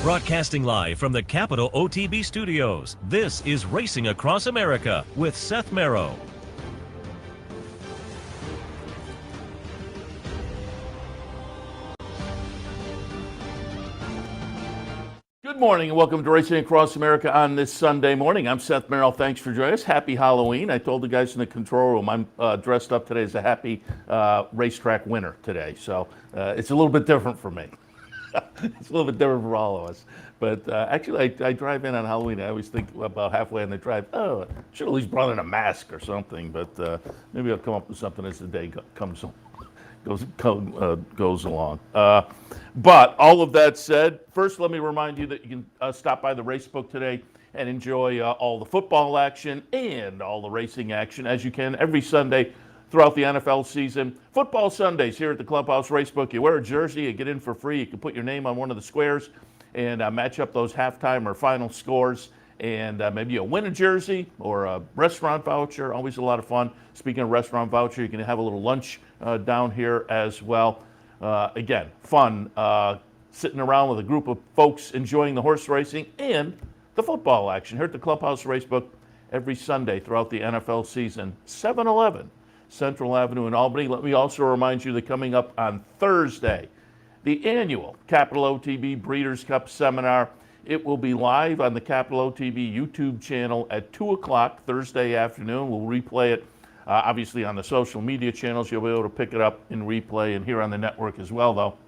Broadcasting live from the Capital OTB studios, this is Racing Across America with Seth Merrow. Good morning and welcome to Racing Across America on this Sunday morning. I'm Seth Merrow. Thanks for joining us. Happy Halloween. I told the guys in the control room I'm dressed up today as a happy racetrack winner today. So it's a little bit different for me. It's a little bit different for all of us. But actually, I drive in on Halloween. I always think about halfway on the drive, I should at least brought in a mask or something. But maybe I'll come up with something as the day goes along. But all of that said, first let me remind you that you can stop by the Racebook today and enjoy all the football action and all the racing action as you can every Sunday throughout the NFL season. Football Sundays here at the Clubhouse Racebook. You wear a jersey, you get in for free. You can put your name on one of the squares and match up those halftime or final scores. And maybe you'll win a jersey or a restaurant voucher. Always a lot of fun. Speaking of restaurant voucher, you can have a little lunch down here as well. Again, fun sitting around with a group of folks enjoying the horse racing and the football action here at the Clubhouse Racebook every Sunday throughout the NFL season. 711 Central Avenue in Albany. Let me also remind you that coming up on Thursday, the annual Capital OTB Breeders' Cup Seminar. It will be live on the Capital OTB YouTube channel at 2 o'clock Thursday afternoon. We'll replay it, obviously, on the social media channels. You'll be able to pick it up in replay and here on the network as well, though.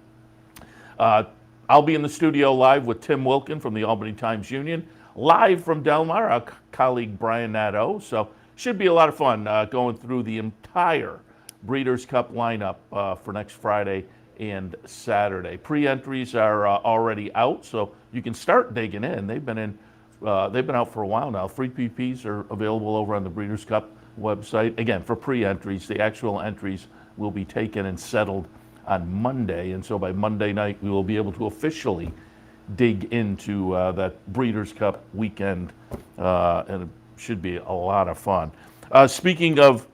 I'll be in the studio live with Tim Wilkin from the Albany Times-Union, live from Del Mar, our colleague Brian Nadeau. So should be a lot of fun going through the entire Breeders' Cup lineup for next Friday and Saturday. Pre-entries are already out, so you can start digging in. They've been out for a while now. Free PPs are available over on the Breeders' Cup website. Again, for pre-entries, the actual entries will be taken and settled on Monday, and so by Monday night we will be able to officially dig into that Breeders' Cup weekend, and it should be a lot of fun. Speaking of,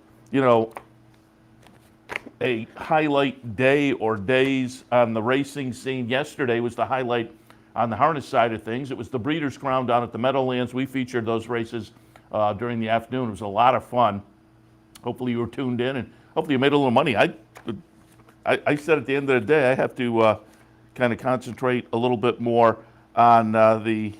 a highlight day or days on the racing scene. Yesterday was the highlight on the harness side of things. It was the Breeders' Crown down at the Meadowlands. We featured those races during the afternoon. It was a lot of fun. Hopefully you were tuned in and hopefully you made a little money. I said at the end of the day I have to kind of concentrate a little bit more on the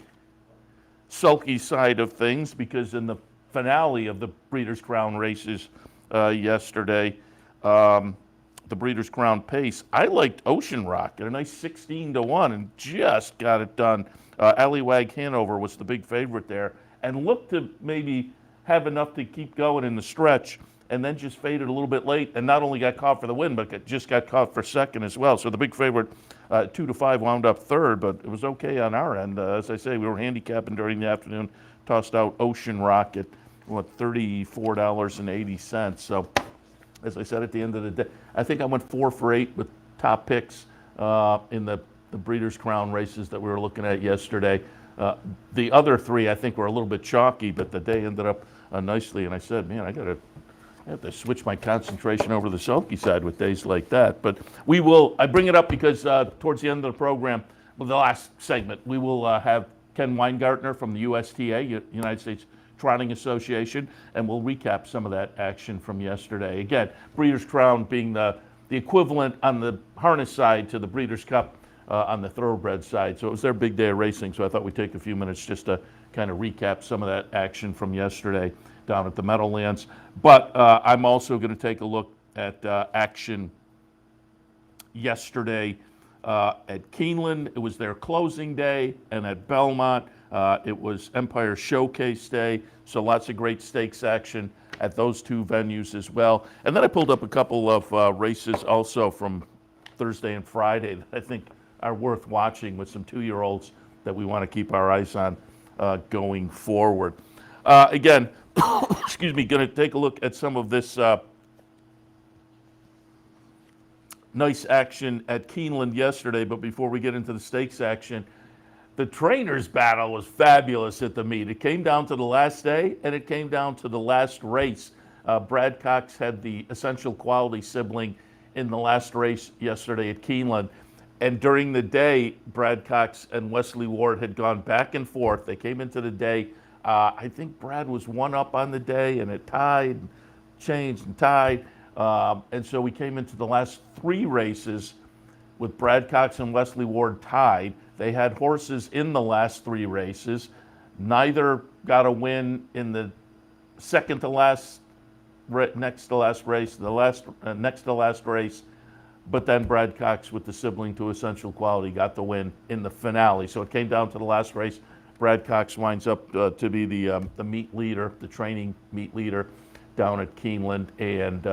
sulky side of things, because in the finale of the Breeders' Crown races yesterday, the Breeders' Crown Pace, I liked Ocean Rock at a nice 16-1 and just got it done. Allywag Hanover was the big favorite there and looked to maybe have enough to keep going in the stretch, and then just faded a little bit late and not only got caught for the win, but just got caught for second as well. So the big favorite, 2-5, wound up third, but it was okay on our end. As I say, we were handicapping during the afternoon, tossed out Ocean Rock at, $34.80. So as I said at the end of the day, I think I went 4 for 8 with top picks in the Breeders' Crown races that we were looking at yesterday. The other 3 I think were a little bit chalky, but the day ended up nicely. And I said, man, I have to switch my concentration over to the sulky side with days like that. But I bring it up because towards the end of the program, the last segment, we will have Ken Weingartner from the USTA, United States Trotting Association, and we'll recap some of that action from yesterday. Again, Breeders' Crown being the equivalent on the harness side to the Breeders' Cup on the thoroughbred side. So it was their big day of racing, so I thought we'd take a few minutes just to kind of recap some of that action from yesterday down at the Meadowlands. But I'm also going to take a look at action yesterday at Keeneland. It was their closing day, and at Belmont, it was Empire Showcase Day, so lots of great stakes action at those 2 venues as well. And then I pulled up a couple of races also from Thursday and Friday that I think are worth watching with some 2-year-olds that we want to keep our eyes on going forward. Again, excuse me, going to take a look at some of this nice action at Keeneland yesterday, but before we get into the stakes action, the trainers' battle was fabulous at the meet. It came down to the last day, and it came down to the last race. Brad Cox had the Essential Quality sibling in the last race yesterday at Keeneland. And during the day, Brad Cox and Wesley Ward had gone back and forth. They came into the day. I think Brad was one up on the day, and it tied, changed and tied. And so we came into the last three races with Brad Cox and Wesley Ward tied. They had horses in the last three races. Neither got a win in the second to last, next to last race, next to last race. But then Brad Cox, with the sibling to Essential Quality, got the win in the finale. So it came down to the last race. Brad Cox winds up to be the meet leader, the training meet leader down at Keeneland, and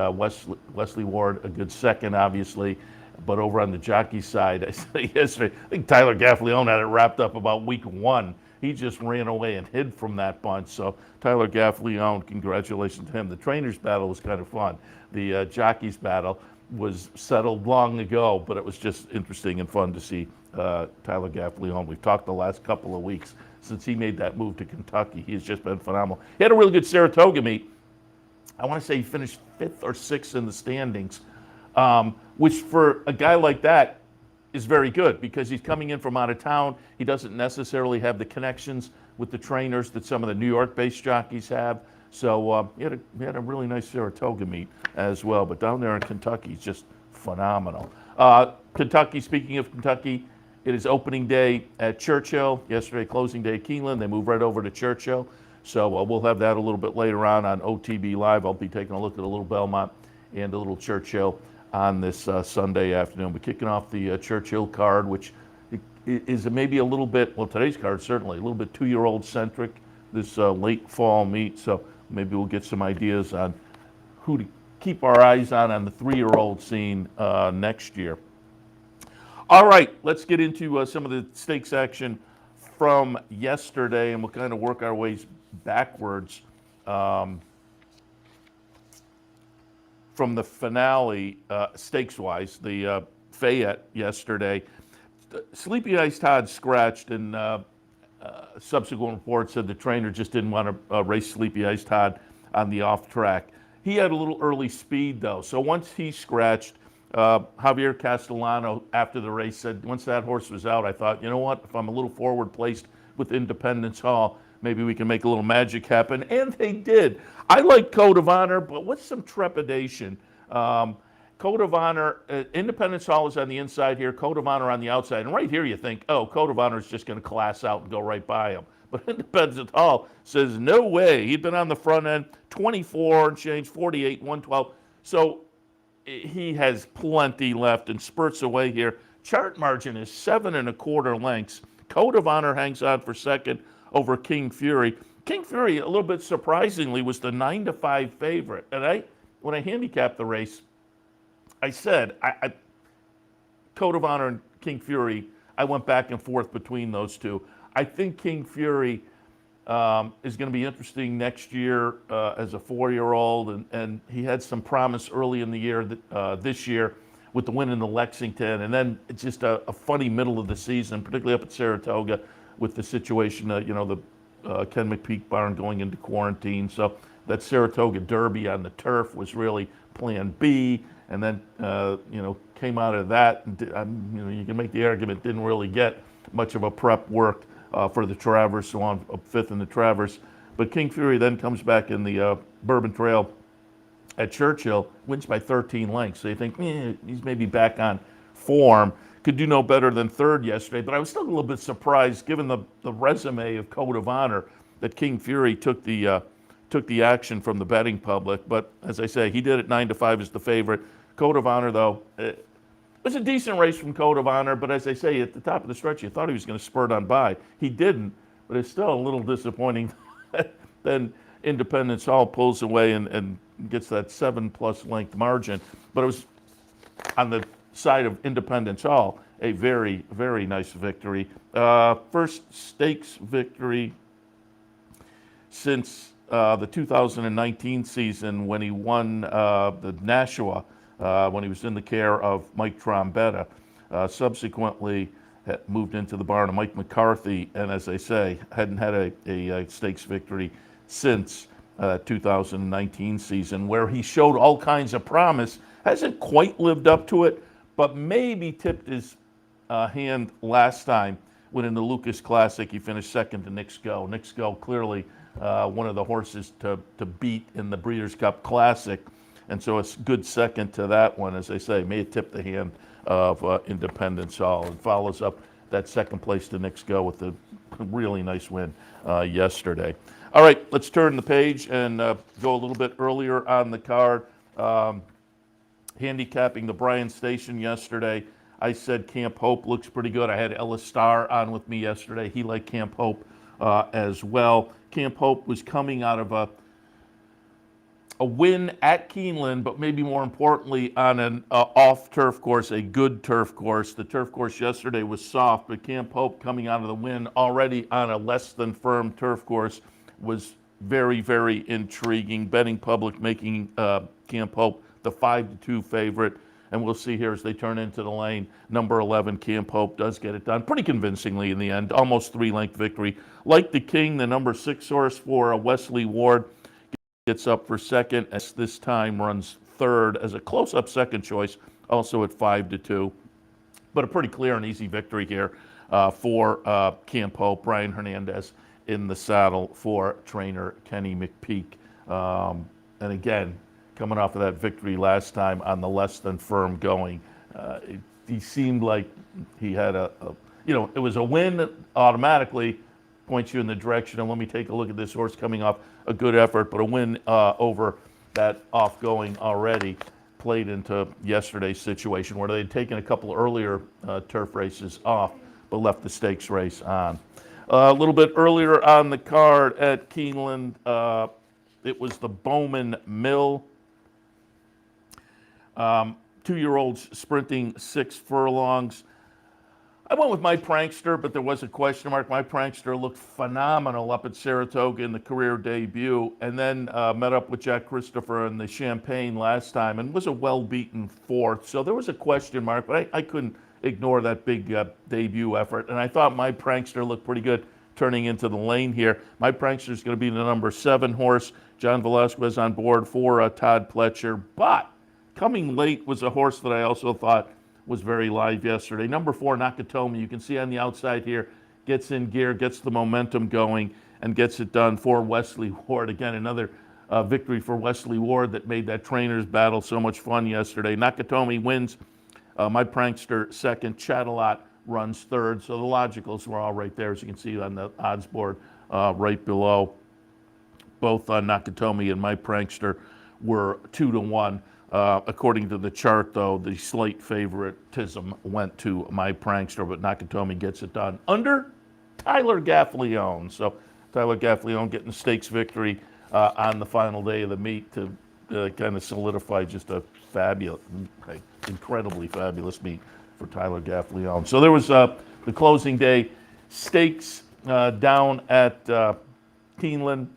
Wesley Ward a good second, obviously. But over on the jockey side, I said yesterday, I think Tyler Gaffe Leone had it wrapped up about week one. He just ran away and hid from that bunch. So Tyler Gaffe Leone, congratulations to him. The trainers' battle was kind of fun. The jockeys' battle was settled long ago, but it was just interesting and fun to see Tyler Gaffe Leone. We've talked the last couple of weeks since he made that move to Kentucky. He's just been phenomenal. He had a really good Saratoga meet. I want to say he finished 5th or 6th in the standings, which for a guy like that is very good because he's coming in from out of town. He doesn't necessarily have the connections with the trainers that some of the New York-based jockeys have. So he had a really nice Saratoga meet as well. But down there in Kentucky, he's just phenomenal. Kentucky, speaking of Kentucky, it is opening day at Churchill. Yesterday, closing day at Keeneland. They moved right over to Churchill. So we'll have that a little bit later on OTB Live. I'll be taking a look at a little Belmont and a little Churchill on this Sunday afternoon. We're kicking off the Churchill card, which is maybe a little bit, well, today's card certainly, a little bit two-year-old centric, this late fall meet. So maybe we'll get some ideas on who to keep our eyes on the three-year-old scene next year. All right, let's get into some of the stakes action from yesterday, and we'll kind of work our ways backwards from the finale, stakes-wise, the Fayette yesterday. Sleepy Ice Todd scratched, and subsequent reports said the trainer just didn't want to race Sleepy Ice Todd on the off track. He had a little early speed, though. So once he scratched, Javier Castellano, after the race, said, once that horse was out, I thought, you know what, if I'm a little forward placed with Independence Hall, maybe we can make a little magic happen. And they did. I like Code of Honor, but with some trepidation. Code of Honor, Independence Hall is on the inside here, Code of Honor on the outside. And right here you think, oh, Code of Honor is just going to class out and go right by him. But Independence Hall says, no way. He'd been on the front end, 24 and change, 48, 112. So he has plenty left and spurts away here. Chart margin is 7 1/4 lengths. Code of Honor hangs on for second over King Fury. King Fury, a little bit surprisingly, was the 9-5 favorite. And when I handicapped the race, I said, Code of Honor and King Fury, I went back and forth between those two. I think King Fury is going to be interesting next year as a 4-year-old, and he had some promise early in the year this year with the win in the Lexington, and then it's just a funny middle of the season, particularly up at Saratoga with the situation, the Ken McPeak barn going into quarantine. So that Saratoga Derby on the turf was really plan B, and then came out of that, and you can make the argument didn't really get much of a prep work for the Travers, so on 5th in the Travers. But King Fury then comes back in the Bourbon Trail at Churchill, wins by 13 lengths. So you think, he's maybe back on form. Could do no better than third yesterday, but I was still a little bit surprised, given the resume of Code of Honor, that King Fury took the action from the betting public. But as I say, he did it 9-5 as the favorite. Code of Honor, though, it was a decent race from Code of Honor, but as I say, at the top of the stretch, you thought he was going to spurt on by. He didn't, but it's still a little disappointing. Then Independence Hall pulls away and gets that 7+ length margin. But it was on the side of Independence Hall, a very, very nice victory. First stakes victory since the 2019 season when he won the Nashua when he was in the care of Mike Trombetta. Subsequently, moved into the barn of Mike McCarthy, and as I say, hadn't had a stakes victory since 2019 season, where he showed all kinds of promise. Hasn't quite lived up to it, but maybe tipped his hand last time when in the Lucas Classic he finished second to Knicks Go. Knicks Go clearly one of the horses to beat in the Breeders' Cup Classic, and so it's good second to that one. As I say, may have tipped the hand of Independence Hall, and follows up that second place to Knicks Go with a really nice win yesterday. All right, let's turn the page and go a little bit earlier on the card. Handicapping the Bryan Station yesterday, I said Camp Hope looks pretty good. I had Ellis Starr on with me yesterday. He liked Camp Hope as well. Camp Hope was coming out of a win at Keeneland, but maybe more importantly on an off-turf course, a good turf course. The turf course yesterday was soft, but Camp Hope coming out of the win already on a less than firm turf course was very, very intriguing. Betting public making Camp Hope the 5-2 favorite. And we'll see here as they turn into the lane. Number 11, Camp Hope, does get it done pretty convincingly in the end. Almost 3-length victory. Like the King, the number 6 horse for Wesley Ward gets up for second, as this time runs third as a close-up second choice, also at 5-2. But a pretty clear and easy victory here for Camp Hope. Brian Hernandez in the saddle for trainer Kenny McPeak. And again, coming off of that victory last time on the less than firm going, he seemed like he had it was a win that automatically points you in the direction. And let me take a look at this horse coming off a good effort, but a win over that off going already played into yesterday's situation where they'd taken a couple earlier turf races off, but left the stakes race on. A little bit earlier on the card at Keeneland, it was the Bowman Mill. 2-year-olds sprinting 6 furlongs. I went with my prankster, but there was a question mark. My prankster looked phenomenal up at Saratoga in the career debut, and then met up with Jack Christopher in the Champagne last time and was a well-beaten 4th. So there was a question mark, but I couldn't ignore that big debut effort. And I thought my prankster looked pretty good turning into the lane here. My prankster is going to be the number 7 horse. John Velasquez on board for Todd Pletcher. But coming late was a horse that I also thought was very live yesterday. Number 4, Nakatomi, you can see on the outside here, gets in gear, gets the momentum going, and gets it done for Wesley Ward. Again, another victory for Wesley Ward that made that trainer's battle so much fun yesterday. Nakatomi wins. My prankster second. Chattelot runs third. So the logicals were all right there, as you can see on the odds board right below. Both Nakatomi and my prankster were 2-1. According to the chart, though, the slight favoritism went to my prankster, but Nakatomi gets it done under Tyler Gaffe Leone. So Tyler Gaffe Leone getting a stakes victory on the final day of the meet to kind of solidify just a fabulous, incredibly fabulous meet for Tyler Gaffe Leone. So there was the closing day stakes down at Keeneland.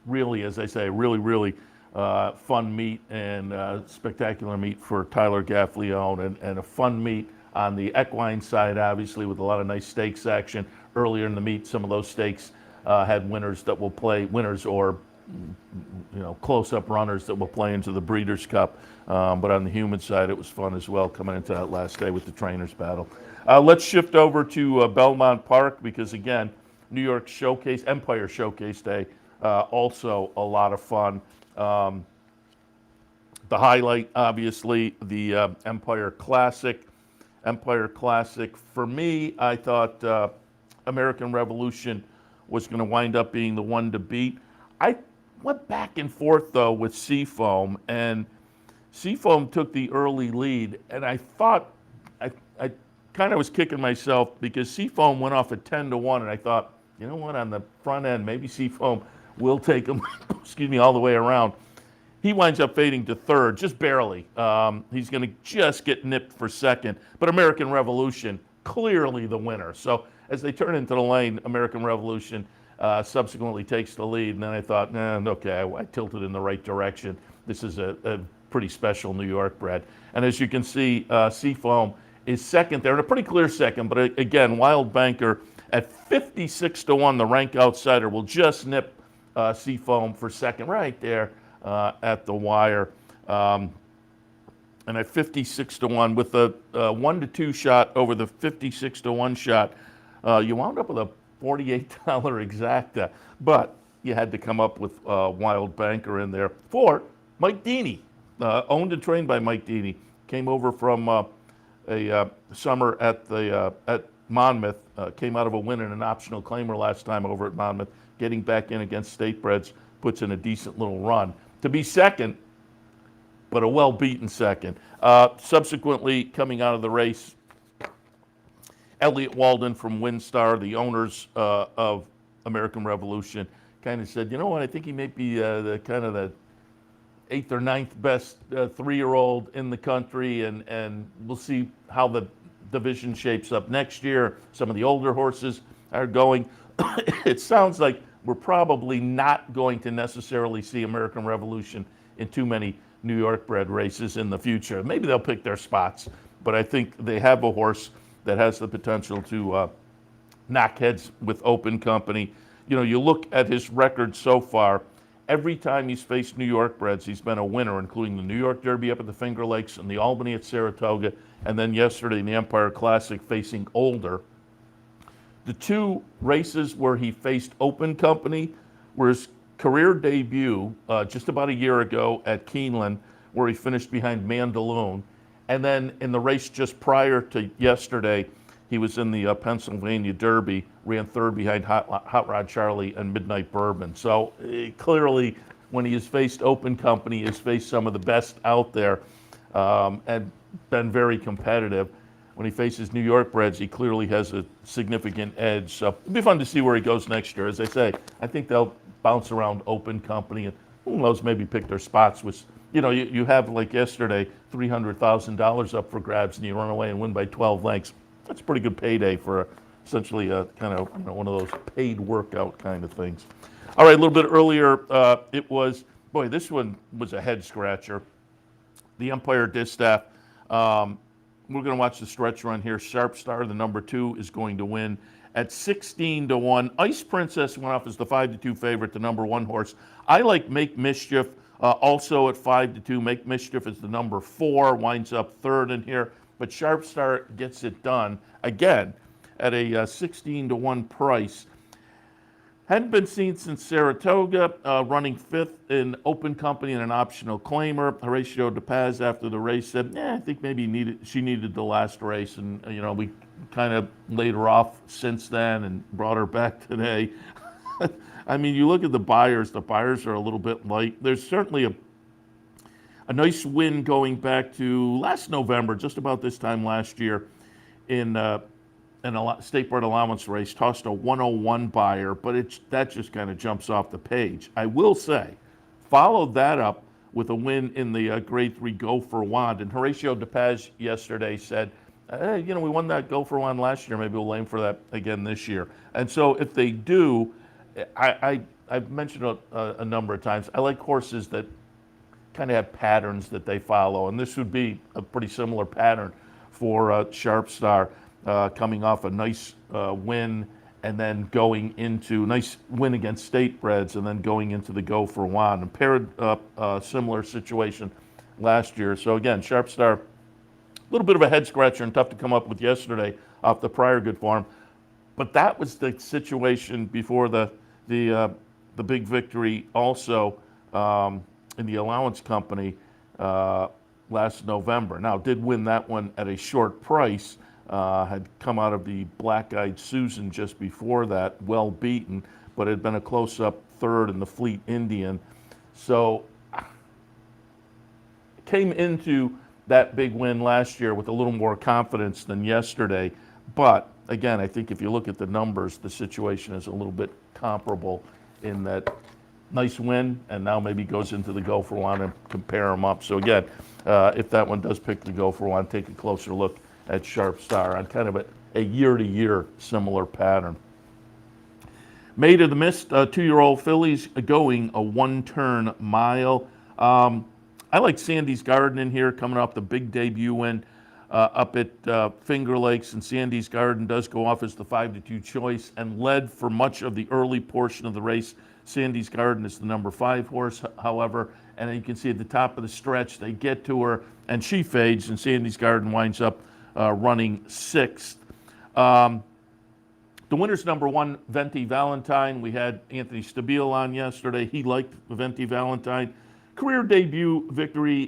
Really, as I say, really fun meet and spectacular meet for Tyler Gaffe Leone, and a fun meet on the equine side, obviously, with a lot of nice stakes action. Earlier in the meet, some of those stakes had winners that will play, winners or close-up runners that will play into the Breeders' Cup. But on the human side, it was fun as well coming into that last day with the trainers' battle. Let's shift over to Belmont Park because, again, New York Showcase, Empire Showcase Day, also a lot of fun. The highlight, obviously, the Empire Classic. Empire Classic, for me, I thought American Revolution was going to wind up being the one to beat. I went back and forth, though, with Seafoam, and Seafoam took the early lead, and I thought, I kind of was kicking myself because Seafoam went off at 10-1, and I thought, you know what, on the front end, maybe Seafoam will take him, all the way around. He winds up fading to third, just barely. He's going to just get nipped for second. But American Revolution, clearly the winner. So as they turn into the lane, American Revolution subsequently takes the lead. And then I thought, okay, I tilted in the right direction. This is a pretty special New York bred. And as you can see, Seafoam is second there, and a pretty clear second. But again, Wild Banker at 56-1, the rank outsider will just nip Seafoam for second right there at the wire. and at 56 to 1 with a 1 to 2 shot over the 56 to 1 shot, you wound up with a $48 exacta, but you had to come up with a wild banker in there for Mike Deeney, owned and trained by Mike Deeney. Came over from a summer at Monmouth, came out of a win in an optional claimer last time over at Monmouth, getting back in against State Breds, puts in a decent little run. To be second, but a well-beaten second. Subsequently, coming out of the race, Elliot Walden from WinStar, the owners of American Revolution, kind of said, you know what, I think he may be the kind of the 8th or 9th best 3-year-old in the country, and we'll see how the division shapes up next year. Some of the older horses are going. It sounds like we're probably not going to necessarily see American Revolution in too many New York bred races in the future. Maybe they'll pick their spots, but I think they have a horse that has the potential to knock heads with Open Company. You know, you look at his record so far, every time he's faced New York breds, he's been a winner, including the New York Derby up at the Finger Lakes and the Albany at Saratoga, and then yesterday in the Empire Classic facing Older. The 2 races where he faced Open Company were his career debut just about a year ago at Keeneland, where he finished behind Mandaloon. And then in the race just prior to yesterday, he was in the Pennsylvania Derby, ran 3rd behind Hot Rod Charlie and Midnight Bourbon. So clearly, when he has faced Open Company, he has faced some of the best out there and been very competitive. When he faces New York breds, he clearly has a significant edge. So it'll be fun to see where he goes next year. As I say, I think they'll bounce around Open Company and who knows, maybe pick their spots with, you know, you have like yesterday, $300,000 up for grabs and you run away and win by 12 lengths. That's a pretty good payday for essentially a kind of, you know, one of those paid workout kind of things. All right, a little bit earlier, it was, boy, this one was a head scratcher. The Empire Distaff. We're going to watch the stretch run here. Sharp Star, the number 2, is going to win at 16 to 1. Ice Princess went off as the 5 to 2 favorite, the number 1 horse. I like Make Mischief also at 5 to 2. Make Mischief is the number 4, winds up 3rd in here. But Sharp Star gets it done again at a 16 to 1 price. Hadn't been seen since Saratoga, running 5th in Open Company and an optional claimer. Horatio DePaz after the race said, I think maybe she needed the last race. And, you know, we kind of laid her off since then and brought her back today. I mean, you look at the buyers are a little bit light. There's certainly a nice win going back to last November, just about this time last year, in a state bred allowance race, tossed a 101 buyer, but that just kind of jumps off the page. I will say, followed that up with a win in the Grade 3 Go for Wand. And Horatio DePaz yesterday said, hey, you know, we won that Go for Wand last year. Maybe we'll aim for that again this year. And so if they do, I've mentioned a number of times, I like horses that kind of have patterns that they follow. And this would be a pretty similar pattern for Sharp Star. Coming off a nice win and then going into nice win against State Breds and then going into the Go for Wand. And paired a similar situation last year. So again, Sharp Star, a little bit of a head scratcher and tough to come up with yesterday off the prior good form. But that was the situation before the big victory also in the allowance company last November. Now, did win that one at a short price. Had come out of the Black-Eyed Susan just before that, well beaten, but had been a close-up 3rd in the Fleet Indian. So came into that big win last year with a little more confidence than yesterday. But again, I think if you look at the numbers, the situation is a little bit comparable in that nice win, and now maybe goes into the Go for Wand and compare them up. So again, if that one does pick the Go for Wand, take a closer look at Sharp Star on kind of a year-to-year similar pattern. Maid of the Mist, 2-year-old fillies going a 1-turn mile. I like Sandy's Garden in here coming off the big debut win up at Finger Lakes, and Sandy's Garden does go off as the 5-2 choice and led for much of the early portion of the race. Sandy's Garden is the number 5 horse, however, and you can see at the top of the stretch they get to her and she fades, and Sandy's Garden winds up running 6th. The winner's number 1, Venti Valentine. We had Anthony Stabile on yesterday. He liked Venti Valentine. Career debut victory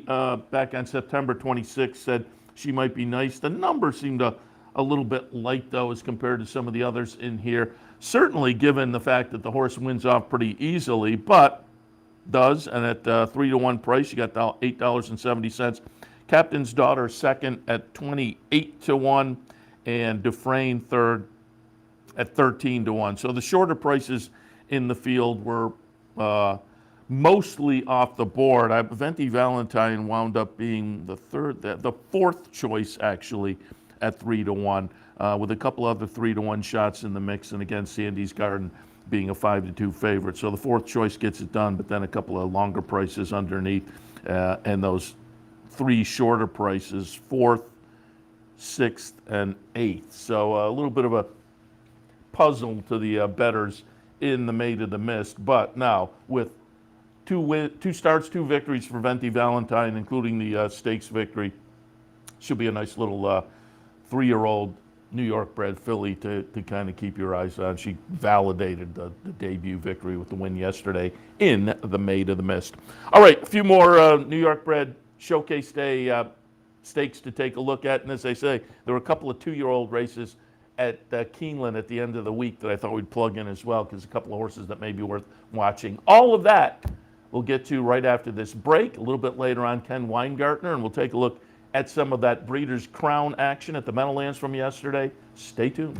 back on September 26th, said she might be nice. The number seemed a little bit light, though, as compared to some of the others in here. Certainly given the fact that the horse wins off pretty easily, but does. And at 3-to-1 price, you got $8.70. Captain's Daughter second at 28-to-1, and Dufresne third at 13-to-1. So the shorter prices in the field were mostly off the board. Venti Valentine wound up being the 4th choice, actually, at 3-to-1, with a couple other 3-to-1 shots in the mix, and again, Sandy's Garden being a 5-to-2 favorite. So the 4th choice gets it done, but then a couple of longer prices underneath, and those 3 shorter prices, 4th, 6th, and 8th. So a little bit of a puzzle to the bettors in the Maid of the Mist. But now, with 2 starts, 2 victories for Venti Valentine, including the stakes victory, should be a nice little 3-year-old New York bred filly to kind of keep your eyes on. She validated the debut victory with the win yesterday in the Maid of the Mist. All right, a few more New York bred Showcase Day stakes to take a look at. And as I say, there were a couple of 2-year-old races at Keeneland at the end of the week that I thought we'd plug in as well, because a couple of horses that may be worth watching. All of that we'll get to right after this break. A little bit later on, Ken Weingartner, and we'll take a look at some of that Breeders' Crown action at the Meadowlands from yesterday. Stay tuned.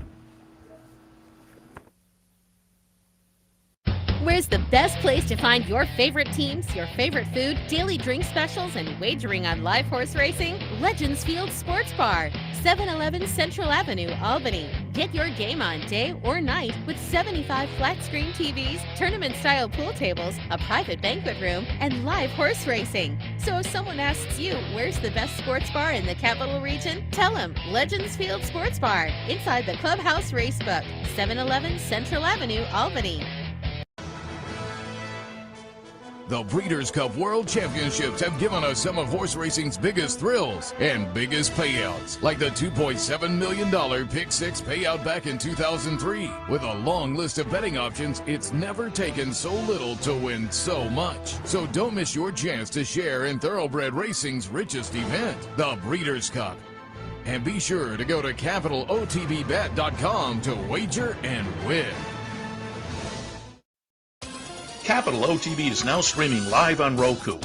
Where's the best place to find your favorite teams, your favorite food, daily drink specials, and wagering on live horse racing? Legends Field Sports Bar, 711 Central Avenue, Albany. Get your game on day or night with 75 flat-screen TVs, tournament-style pool tables, a private banquet room, and live horse racing. So if someone asks you, where's the best sports bar in the capital region? Tell them Legends Field Sports Bar, inside the Clubhouse Racebook, 711 Central Avenue, Albany. The Breeders' Cup World Championships have given us some of horse racing's biggest thrills and biggest payouts, like the $2.7 million Pick 6 payout back in 2003. With a long list of betting options, it's never taken so little to win so much. So don't miss your chance to share in thoroughbred racing's richest event, the Breeders' Cup. And be sure to go to capitalotbbet.com to wager and win. Capital OTB is now streaming live on Roku.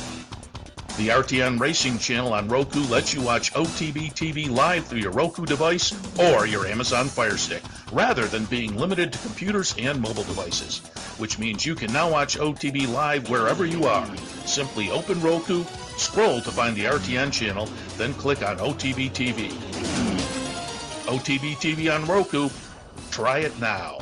The RTN Racing channel on Roku lets you watch OTB TV live through your Roku device or your Amazon Fire Stick, rather than being limited to computers and mobile devices, which means you can now watch OTB live wherever you are. Simply open Roku, scroll to find the RTN channel, then click on OTB TV. OTB TV on Roku. Try it now.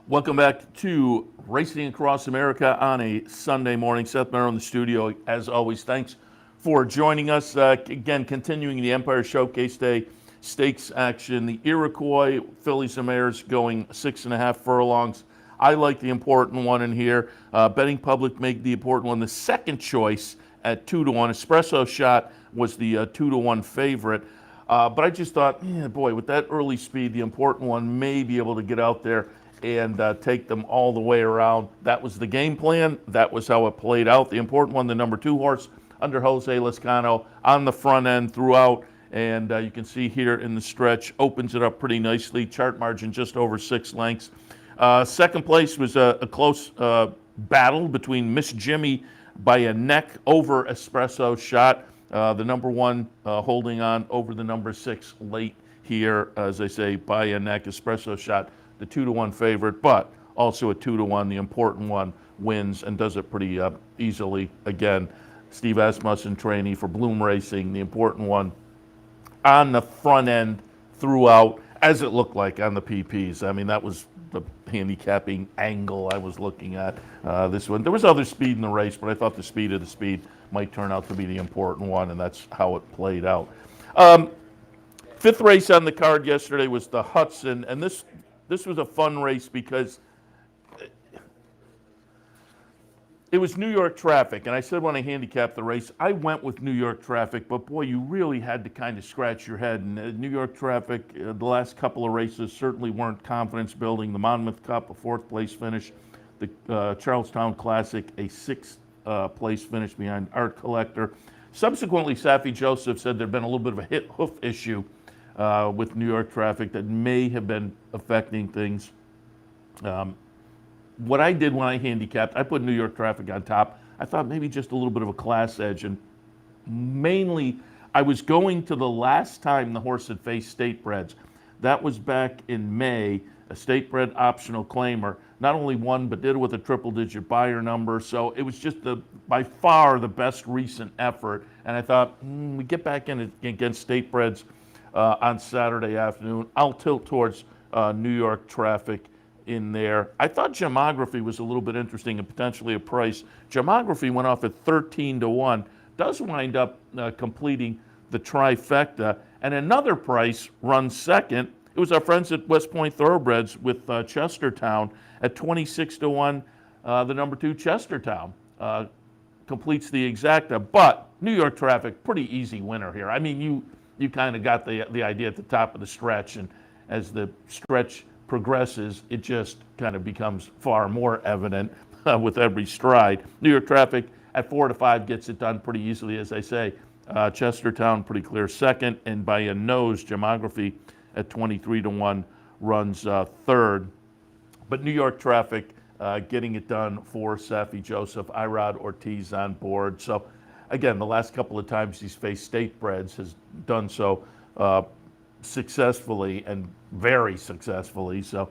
Welcome back to Racing Across America on a Sunday morning. Seth Merrow in the studio. As always, thanks for joining us. Again, continuing the Empire Showcase Day stakes action. The Iroquois fillies and mares going 6.5 furlongs. I like the important one in here. Betting public made the important one the second choice at 2-to-1. Espresso Shot was the 2-to-1 favorite. But I just thought, boy, with that early speed, the important one may be able to get out there and take them all the way around. That was the game plan. That was how it played out. The important one, the number 2 horse under Jose Lezcano on the front end throughout. And you can see here in the stretch, opens it up pretty nicely. Chart margin just over 6 lengths. Second place was a close battle between Miss Jimmy by a neck over Espresso Shot. The number 1 holding on over the number 6 late here, as I say, by a neck. Espresso Shot, the 2-to-1 favorite, but also a 2-to-1. The important one wins and does it pretty easily. Again, Steve Asmussen trainee for Bloom Racing. The important one on the front end throughout. as it looked like on the PPs. I mean, that was the handicapping angle I was looking at this one. There was other speed in the race, but I thought the speed of the speed might turn out to be the important one, and that's how it played out. Fifth race on the card yesterday was the Hudson, and this was a fun race because it was New York traffic, and I said when I handicapped the race, I went with New York traffic, but boy, you really had to kind of scratch your head. And New York traffic, the last couple of races certainly weren't confidence building. The Monmouth Cup, a 4th place finish. The Charlestown Classic, a 6th place finish behind Art Collector. Subsequently, Safi Joseph said there'd been a little bit of a hoof issue with New York traffic that may have been affecting things. What I did when I handicapped, I put New York traffic on top. I thought maybe just a little bit of a class edge, and mainly I was going to the last time the horse had faced state breds. That was back in May, a state bred optional claimer. Not only won, but did it with a triple-digit buyer number. So it was just by far the best recent effort. And I thought, we get back in against state breds on Saturday afternoon. I'll tilt towards New York traffic in there. I thought Gemography was a little bit interesting and potentially a price. Gemography went off at 13-1, does wind up completing the trifecta, and another price runs second. It was our friends at West Point Thoroughbreds with Chestertown at 26-1. The number 2 Chestertown completes the exacta, but New York traffic, pretty easy winner here. I mean, you kind of got the idea at the top of the stretch, and as the stretch progresses, it just kind of becomes far more evident with every stride. New York traffic at 4-5 gets it done pretty easily, as I say. Chestertown pretty clear second, and by a nose, Gemography at 23-1 runs third. But New York traffic getting it done for Safi Joseph, Irod Ortiz on board. So again, the last couple of times he's faced state breds has done so successfully and very successfully. So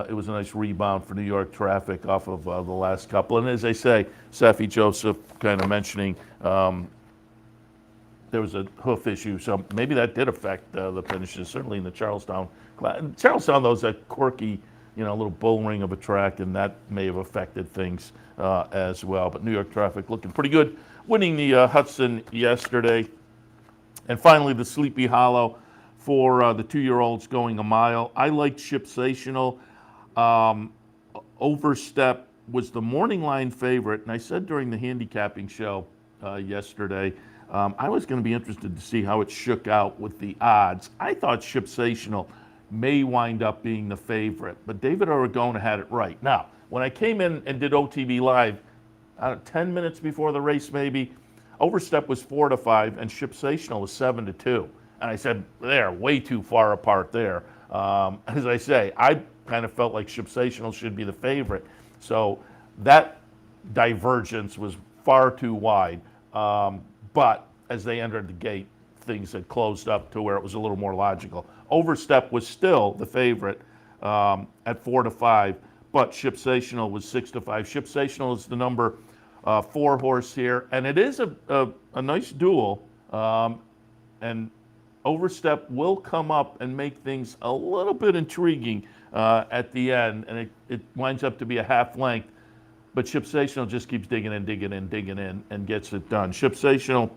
it was a nice rebound for New York traffic off of the last couple. And as I say, Safi Joseph kind of mentioning there was a hoof issue, so maybe that did affect the finishes, certainly in the Charlestown class. Charlestown, though, is a quirky, little bull ring of a track, and that may have affected things as well. But New York traffic looking pretty good, winning the Hudson yesterday. And finally, the Sleepy Hollow for the 2-year-olds going a mile. I liked Shipsational. Overstep was the morning line favorite, and I said during the handicapping show yesterday, I was going to be interested to see how it shook out with the odds. I thought Shipsational may wind up being the favorite, but David Aragona had it right. Now, when I came in and did OTB Live, 10 minutes before the race maybe, Overstep was 4-5 and Shipsational was 7-2. And I said, they're way too far apart there. As I say, I kind of felt like Shipsational should be the favorite. So that divergence was far too wide. But as they entered the gate, things had closed up to where it was a little more logical. Overstep was still the favorite at 4-5, but Shipsational was 6-5. Shipsational is the number 4 horse here, and it is a nice duel. And Overstep will come up and make things a little bit intriguing at the end, and it winds up to be a half length. But Shipsational just keeps digging in, and gets it done. Shipsational,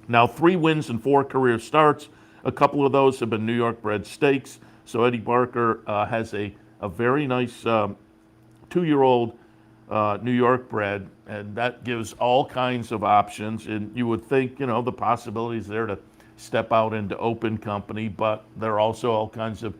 now 3 wins and 4 career starts. A couple of those have been New York bred stakes. So Eddie Barker has a very nice 2-year-old New York bred, and that gives all kinds of options. And you would think, the possibilities there to step out into open company, but there are also all kinds of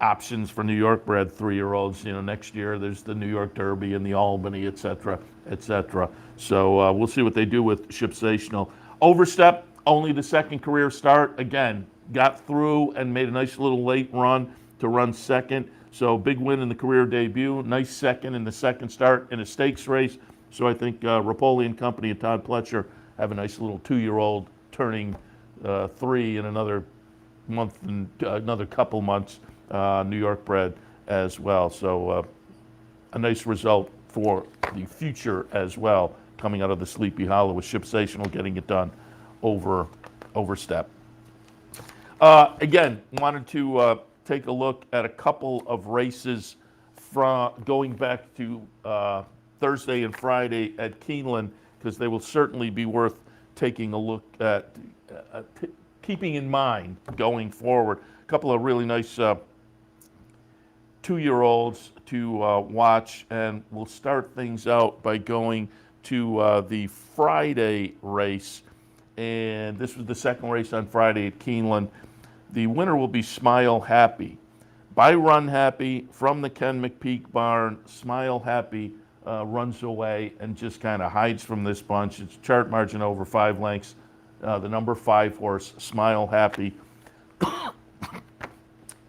options for New York bred 3-year-olds. Next year there's the New York Derby and the Albany, et cetera, et cetera. So we'll see what they do with Shipsational. Overstep, only the 2nd career start. Again, got through and made a nice little late run to run 2nd. So big win in the career debut, nice 2nd in the 2nd start in a stakes race. So I think Rapoli and Company and Todd Pletcher have a nice little 2-year-old turning 3 in another month and another couple months. New York bred as well. So a nice result for the future as well, coming out of the Sleepy Hollow with Shipsational getting it done over Overstep. Again, wanted to take a look at a couple of races from going back to Thursday and Friday at Keeneland, because they will certainly be worth taking a look at, keeping in mind going forward. A couple of really nice 2-year-olds to watch, and we'll start things out by going to the Friday race. And this was the second race on Friday at Keeneland. The winner will be Smile Happy. By Run Happy from the Ken McPeak barn, Smile Happy runs away and just kind of hides from this bunch. It's chart margin over 5 lengths. The number 5 horse, Smile Happy.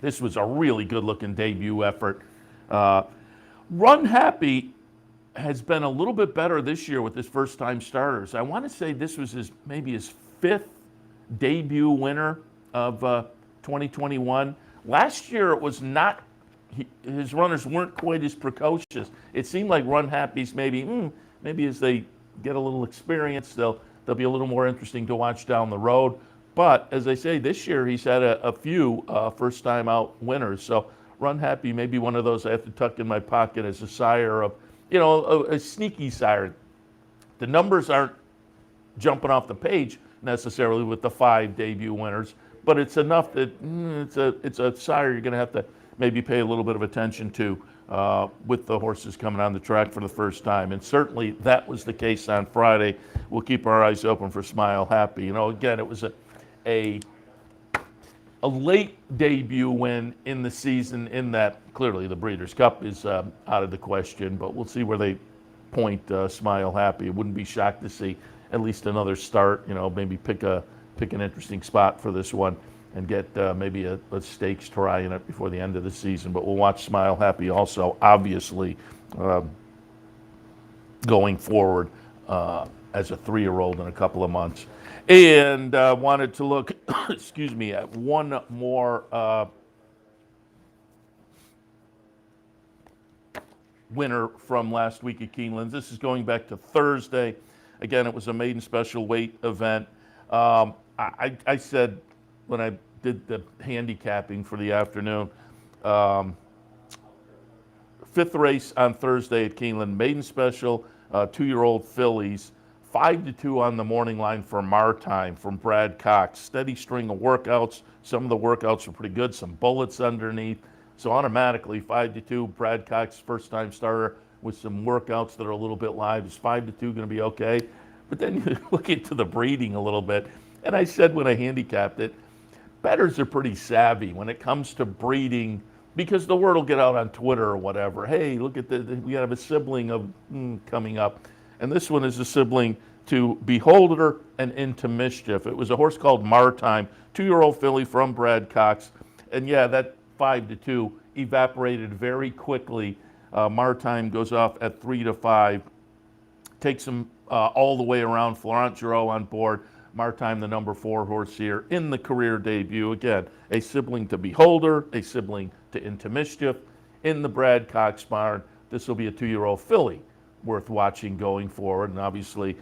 This was a really good-looking debut effort. Run Happy has been a little bit better this year with his first-time starters. I want to say this was maybe his 5th debut winner of 2021. Last year it was not, his runners weren't quite as precocious. It seemed like Run Happy's maybe as they get a little experience, they'll be a little more interesting to watch down the road. But as I say, this year he's had a few first-time out winners. So Run Happy may be one of those I have to tuck in my pocket as a sire of, a sneaky sire. The numbers aren't jumping off the page necessarily with the 5 debut winners, but it's enough that it's a sire you're going to have to maybe pay a little bit of attention to with the horses coming on the track for the first time. And certainly that was the case on Friday. We'll keep our eyes open for Smile Happy. Again, it was a late debut win in the season, in that clearly the Breeders' Cup is out of the question, but we'll see where they point Smile Happy. I wouldn't be shocked to see at least another start, maybe pick an interesting spot for this one and get maybe a stakes try in it before the end of the season. But we'll watch Smile Happy also, obviously, going forward as a 3-year-old in a couple of months. And wanted to look, at one more winner from last week at Keeneland. This is going back to Thursday. Again, it was a maiden special weight event. I said when I did the handicapping for the afternoon, 5th race on Thursday at Keeneland, maiden special, 2-year-old fillies. 5-2 on the morning line for Martime from Brad Cox. Steady string of workouts. Some of the workouts were pretty good. Some bullets underneath. So automatically 5-2. Brad Cox, first-time starter with some workouts that are a little bit live. Is 5-2 going to be okay? But then you look into the breeding a little bit. And I said when I handicapped it, bettors are pretty savvy when it comes to breeding, because the word will get out on Twitter or whatever. Hey, look at we have a sibling of coming up. And this one is a sibling to Beholder and Into Mischief. It was a horse called Martime, 2-year-old filly from Brad Cox. And yeah, that 5-2 evaporated very quickly. Martime goes off at 3-5. Takes him all the way around. Florent Giraud on board. Martime, the number 4 horse here in the career debut. Again, a sibling to Beholder, a sibling to Into Mischief in the Brad Cox barn. This will be a 2-year-old filly worth watching going forward, and obviously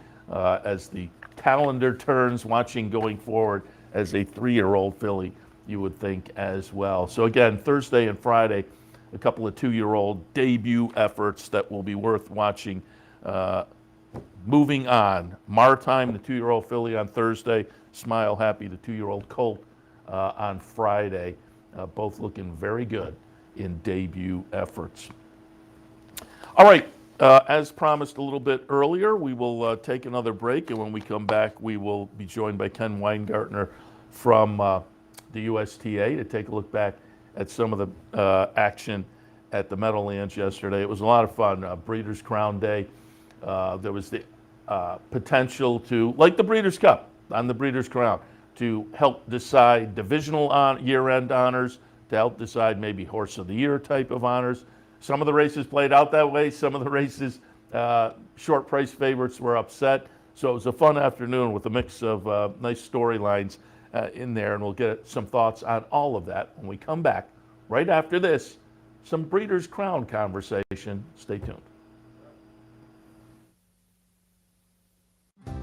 as the calendar turns, watching going forward as a 3-year-old filly, you would think as well. So again, Thursday and Friday, a couple of 2-year-old debut efforts that will be worth watching. Moving on, Martime, the 2-year-old filly on Thursday, Smile Happy, the 2-year-old colt on Friday, both looking very good in debut efforts. All right. As promised a little bit earlier, we will take another break, and when we come back, we will be joined by Ken Weingartner from the USTA to take a look back at some of the action at the Meadowlands yesterday. It was a lot of fun. Breeders' Crown Day. There was the potential to, like the Breeders' Cup on the Breeders' Crown, to help decide divisional year-end honors, to help decide maybe Horse of the Year type of honors. Some of the races played out that way. Some of the races, short price favorites were upset. So it was a fun afternoon with a mix of nice storylines in there, and we'll get some thoughts on all of that when we come back right after this. Some Breeders' Crown conversation. Stay tuned.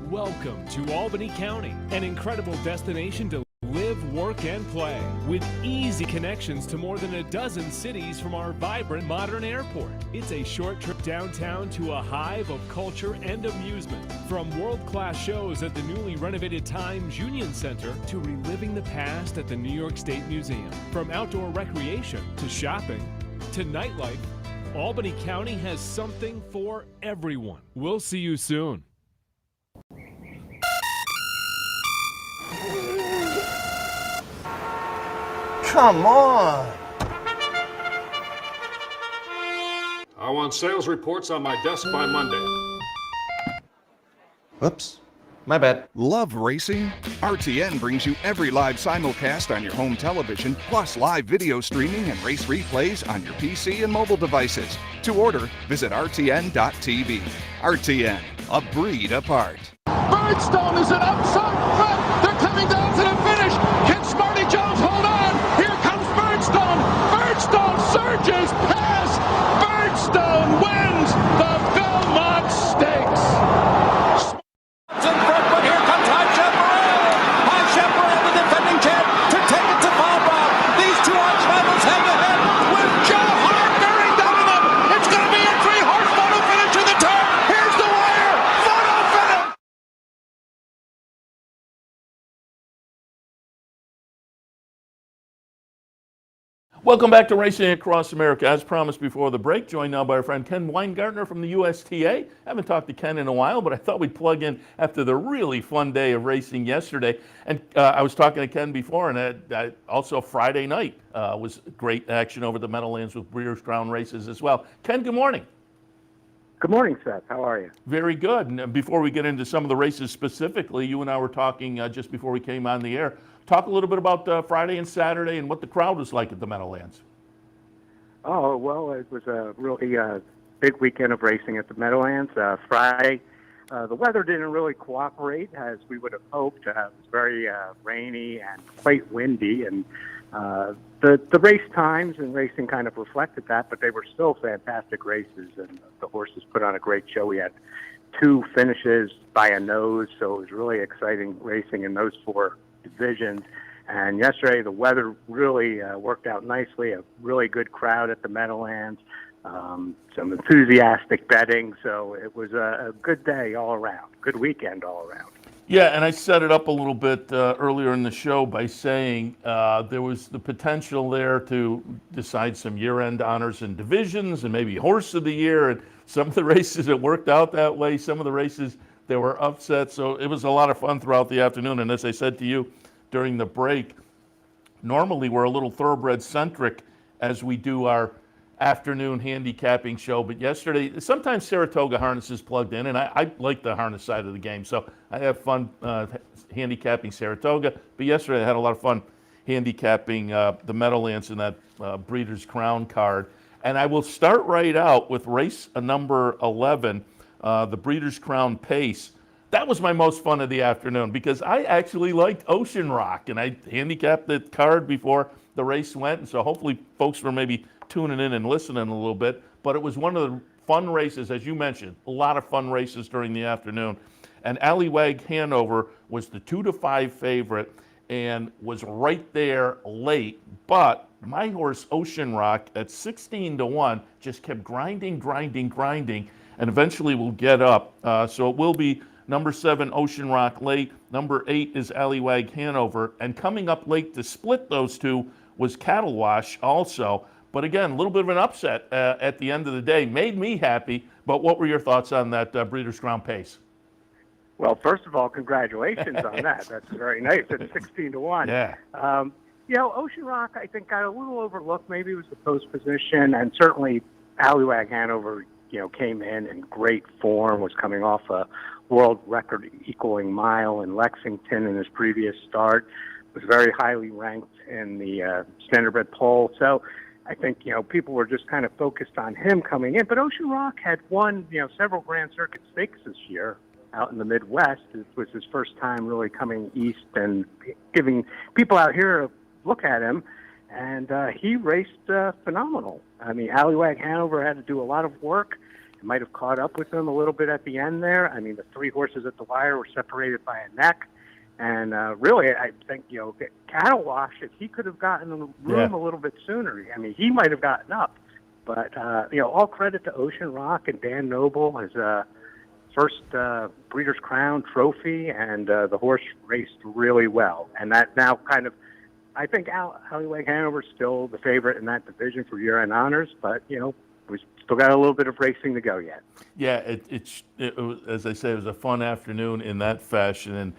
Welcome to Albany County, an incredible destination to live, work and play, with easy connections to more than a dozen cities from our vibrant modern airport. It's a short trip downtown to a hive of culture and amusement. From world-class shows at the newly renovated Times Union Center to reliving the past at the New York State Museum. From outdoor recreation to shopping to nightlife, Albany County has something for everyone. We'll see you soon. Come on! I want sales reports on my desk by Monday. Whoops. My bad. Love racing? RTN brings you every live simulcast on your home television, plus live video streaming and race replays on your PC and mobile devices. To order, visit rtn.tv. RTN, a breed apart. Birdstone is an upside front. They're coming down to the finish. Can Smarty Jones hold on? Here comes Birdstone. Birdstone surges past. Birdstone wins the Belmont Stakes. In front, but here comes High Chaparral. High Chaparral, the defending champ, to take it to Bob. These two arch rivals hang ahead with Joe Hart bearing down on them. It's going to be a 3-horse photo finish to the turn. Here's the wire. Photo finish. Welcome back to Racing Across America. As promised before the break, joined now by our friend Ken Weingartner from the USTA. Haven't talked to Ken in a while, but I thought we'd plug in after the really fun day of racing yesterday. And I was talking to Ken before, and also Friday night was great action over the Meadowlands with Breeders' Crown races as well. Ken, good morning. Good morning, Seth. How are you? Very good. And before we get into some of the races specifically, you and I were talking just before we came on the air. Talk a little bit about Friday and Saturday and what the crowd was like at the Meadowlands. Oh, well, it was a really big weekend of racing at the Meadowlands. Friday, the weather didn't really cooperate as we would have hoped. It was very rainy and quite windy, and the race times and racing kind of reflected that, but they were still fantastic races, and the horses put on a great show. We had 2 finishes by a nose, so it was really exciting racing in those 4 divisions. And yesterday the weather really worked out nicely, a really good crowd at the Meadowlands, some enthusiastic betting, so it was a good day all around, good weekend all around. Yeah, and I set it up a little bit earlier in the show by saying there was the potential there to decide some year-end honors and divisions and maybe horse of the year, and some of the races it worked out that way, some of the races there were upsets, so it was a lot of fun throughout the afternoon. And as I said to you during the break, normally we're a little thoroughbred-centric as we do our afternoon handicapping show, but yesterday, sometimes Saratoga Harness is plugged in, and I like the harness side of the game, so I have fun handicapping Saratoga, but yesterday I had a lot of fun handicapping the Meadowlands in that Breeders' Crown card. And I will start right out with race number 11, the Breeders' Crown Pace. That was my most fun of the afternoon because I actually liked Ocean Rock, and I handicapped the card before the race went, and so hopefully folks were maybe tuning in and listening a little bit. But it was one of the fun races, as you mentioned, a lot of fun races during the afternoon. And Allywag Hanover was the 2-5 favorite and was right there late, but my horse Ocean Rock at 16-1 just kept grinding, and eventually will get up. So it will be number 7, Ocean Rock late. Number 8 is Allywag Hanover. And coming up late to split those two was Cattle Wash also. But again, a little bit of an upset at the end of the day. Made me happy. But what were your thoughts on that Breeders' Crown Pace? Well, first of all, congratulations on that. That's very nice. It's 16-1. Yeah. Ocean Rock, I think, got a little overlooked. Maybe it was the post position, and certainly Allywag Hanover, came in great form, was coming off a world record equaling mile in Lexington in his previous start, was very highly ranked in the standardbred poll. So I think, people were just kind of focused on him coming in. But Ocean Rock had won, several Grand Circuit stakes this year out in the Midwest. It was his first time really coming east and giving people out here a look at him. And he raced phenomenal. I mean, Allywag Hanover had to do a lot of work. It might have caught up with him a little bit at the end there. I mean, the 3 horses at the wire were separated by a neck. And really, I think, Cattle Wash, if he could have gotten in the room a little bit sooner, I mean, he might have gotten up. But, all credit to Ocean Rock and Dan Noble, his first Breeders' Crown trophy, and the horse raced really well. And that now kind of, I think Halliweg Hanover's still the favorite in that division for year-end honors, but, we still got a little bit of racing to go yet. Yeah, it was, as I say, it was a fun afternoon in that fashion, and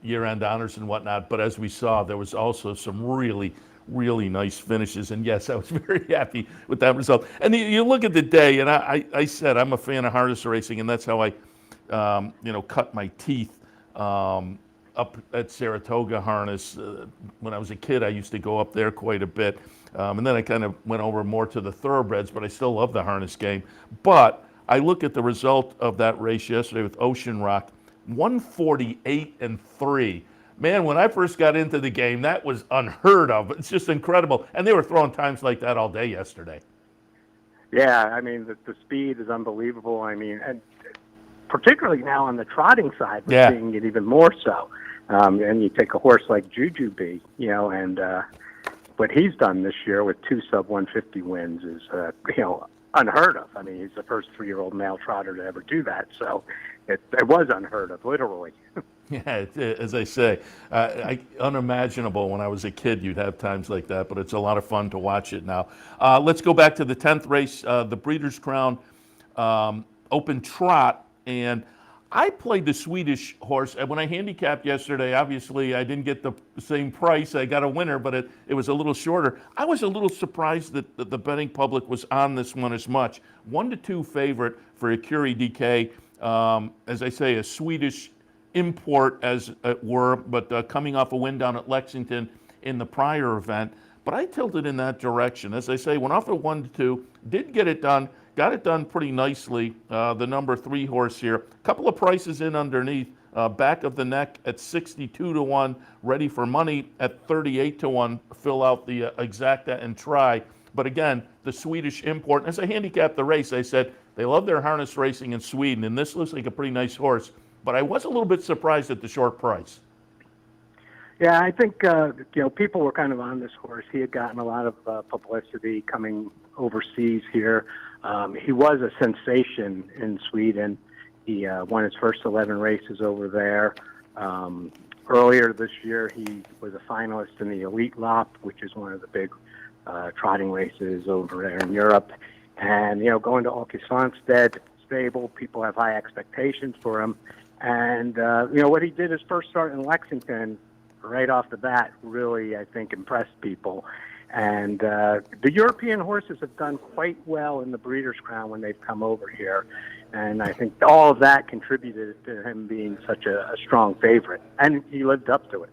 year-end honors and whatnot. But as we saw, there was also some really, really nice finishes. And yes, I was very happy with that result. And you look at the day, and I said I'm a fan of harness racing, and that's how I, cut my teeth up at Saratoga Harness. When I was a kid, I used to go up there quite a bit. And then I kind of went over more to the thoroughbreds, but I still love the harness game. But I look at the result of that race yesterday with Ocean Rock, 148-3. Man, when I first got into the game, that was unheard of. It's just incredible. And they were throwing times like that all day yesterday. Yeah, I mean, the speed is unbelievable. I mean, and particularly now on the trotting side, we're seeing it even more so. And you take a horse like Jujubee, and what he's done this year with 2 sub-150 wins is, unheard of. I mean, he's the first 3-year-old male trotter to ever do that. So it was unheard of, literally. Yeah, as I say, unimaginable when I was a kid you'd have times like that, but it's a lot of fun to watch it now. Let's go back to the 10th race, the Breeders' Crown Open Trot, and I played the Swedish horse, and when I handicapped yesterday, obviously I didn't get the same price. I got a winner, but it was a little shorter. I was a little surprised that the betting public was on this one as much. 1-2 favorite for Acuri DK. As I say, a Swedish import, as it were, but coming off a win down at Lexington in the prior event. But I tilted in that direction. As I say, went off at 1-2, did get it done. Got it done pretty nicely, the number 3 horse here. A couple of prices in underneath, back of the neck at 62-1, ready for money at 38-1. Fill out the exacta and try. But again, the Swedish import. As I handicapped the race, I said they love their harness racing in Sweden, and this looks like a pretty nice horse. But I was a little bit surprised at the short price. Yeah, I think people were kind of on this horse. He had gotten a lot of publicity coming overseas here. He was a sensation in Sweden. He won his first 11 races over there. Earlier this year, he was a finalist in the Elite Lop, which is one of the big trotting races over there in Europe. And, going to Åke Svanstedt stable, people have high expectations for him. And, what he did his first start in Lexington, right off the bat, really, I think, impressed people. And the European horses have done quite well in the Breeders' Crown when they've come over here. And I think all of that contributed to him being such a strong favorite. And he lived up to it.